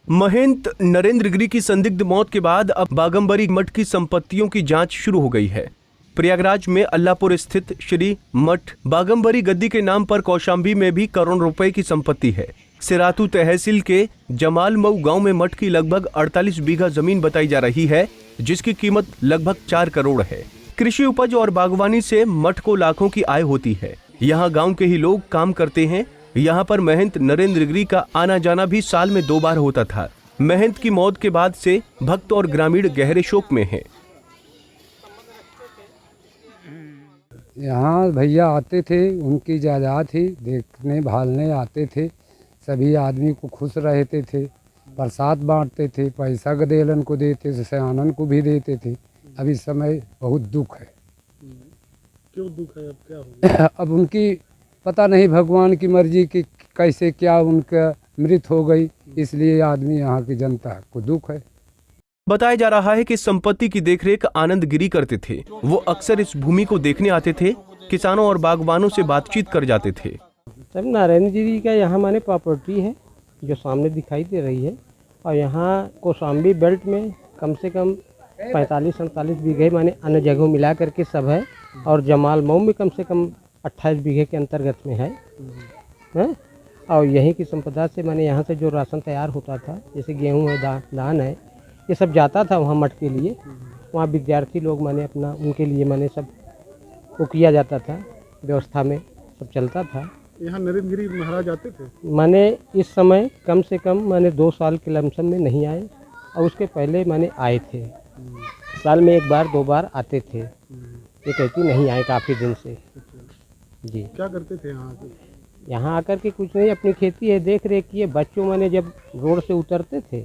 महंत नरेंद्र गिरी की संदिग्ध मौत के बाद अब बागंबरी मठ की संपत्तियों की जांच शुरू हो गई है। प्रयागराज में अल्लाहपुर स्थित श्री मठ बागंबरी गद्दी के नाम पर कौशाम्बी में भी करोड़ रुपए की संपत्ति है। सिराथू तहसील के जमालमऊ गांव में मठ की लगभग 48 बीघा जमीन बताई जा रही है, जिसकी कीमत लगभग 4 करोड़ है। कृषि उपज और बागवानी से मठ को लाखों की आय होती है। यहाँ गांव के ही लोग काम करते हैं। यहाँ पर महंत नरेंद्र गिरी का आना जाना भी साल में 2 बार होता था। महंत की मौत के बाद से भक्त और ग्रामीण गहरे शोक में हैं। यहाँ भैया आते थे, उनकी जायदाद थी, देखने भालने आते थे। सभी आदमी को खुश रहते थे, प्रसाद बांटते थे, पैसा गदेलन को देते थे, सयानन को भी देते थे। अब इस समय बहुत दुख है। क्यों दुख है? अब क्या हो गया? अब उनकी पता नहीं भगवान की मर्जी की कैसे क्या उनका मृत हो गई, इसलिए आदमी यहाँ की जनता को दुख है। बताया जा रहा है कि संपत्ति की देखरेख आनंद गिरी करते थे। वो अक्सर इस भूमि को देखने आते थे, किसानों और बागवानों से बातचीत कर जाते थे। सब नरेंद्र गिरी का यहाँ माने प्रॉपर्टी है जो सामने दिखाई दे रही है, और यहाँ कौशाम्बी बेल्ट में कम से कम 45-47 बीघे माने अन्य जगहों मिला करके सब है, और जमालमऊ में कम से कम 28 बीघे के अंतर्गत में है। और यहीं की संपदा से माने यहाँ से जो राशन तैयार होता था, जैसे गेहूँ है, धान है, ये सब जाता था वहाँ मठ के लिए। वहाँ विद्यार्थी लोग माने अपना उनके लिए माने सब वो किया जाता था, व्यवस्था में सब चलता था। यहाँ नरेंद्र गिरी महाराज आते थे? माने इस समय कम से कम माने 2 साल के लमसम में नहीं आए, और उसके पहले माने आए थे। साल में 1 बार 2 बार आते थे। ये कहती नहीं आए काफ़ी दिन से जी। क्या करते थे यहाँ आके? यहाँ आकर के कुछ नहीं, अपनी खेती है देख रेख किए। बच्चों माने जब रोड से उतरते थे,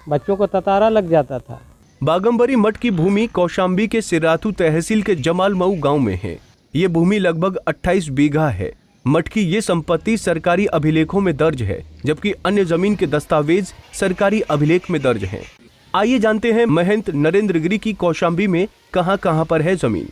बच्चों को ततारा लग जाता था। बागंबरी मठ की भूमि कौशाम्बी के सिराथू तहसील के जमालमऊ गांव में है। ये भूमि लगभग 28 बीघा है। मठ की ये संपत्ति सरकारी अभिलेखों में दर्ज है, जबकि अन्य जमीन के दस्तावेज सरकारी अभिलेख में दर्ज हैं। आइए जानते हैं महंत नरेंद्र गिरी की कौशाम्बी में कहां पर है जमीन।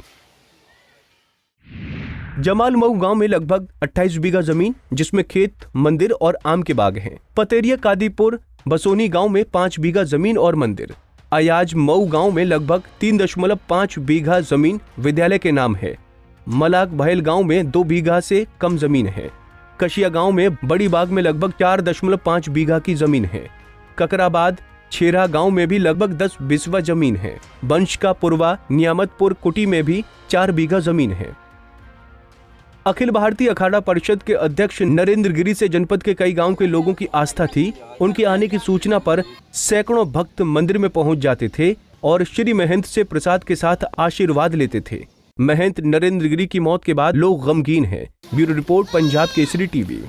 जमालमऊ गांव में लगभग 28 बीघा जमीन, जिसमें खेत, मंदिर और आम के बाग हैं। पतेरिया कादीपुर बसोनी गांव में 5 बीघा जमीन और मंदिर। अयाज मऊ गांव में लगभग 3.5 बीघा जमीन विद्यालय के नाम है। मलाक बहेल गांव में 2 बीघा से कम जमीन है। कशिया गांव में बड़ी बाग में लगभग 4.5 बीघा की जमीन है। ककराबाद छेरा गांव में भी लगभग 10 बिस्वा जमीन है। बंश का पुरवा नियामतपुर कुटी में भी 4 बीघा जमीन है। अखिल भारतीय अखाड़ा परिषद के अध्यक्ष नरेंद्र गिरी से जनपद के कई गांव के लोगों की आस्था थी। उनके आने की सूचना पर सैकड़ों भक्त मंदिर में पहुंच जाते थे और श्री महंत से प्रसाद के साथ आशीर्वाद लेते थे। महंत नरेंद्र गिरी की मौत के बाद लोग गमगीन हैं। Bureau report, Punjab Kesari TV.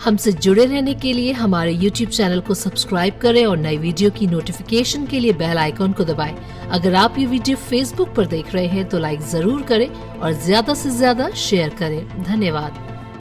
हमसे जुड़े रहने के लिए हमारे YouTube चैनल को सब्सक्राइब करें और नई वीडियो की नोटिफिकेशन के लिए बेल आइकॉन को दबाएं। अगर आप ये वीडियो Facebook पर देख रहे हैं तो लाइक जरूर करें और ज्यादा से ज्यादा शेयर करें। धन्यवाद।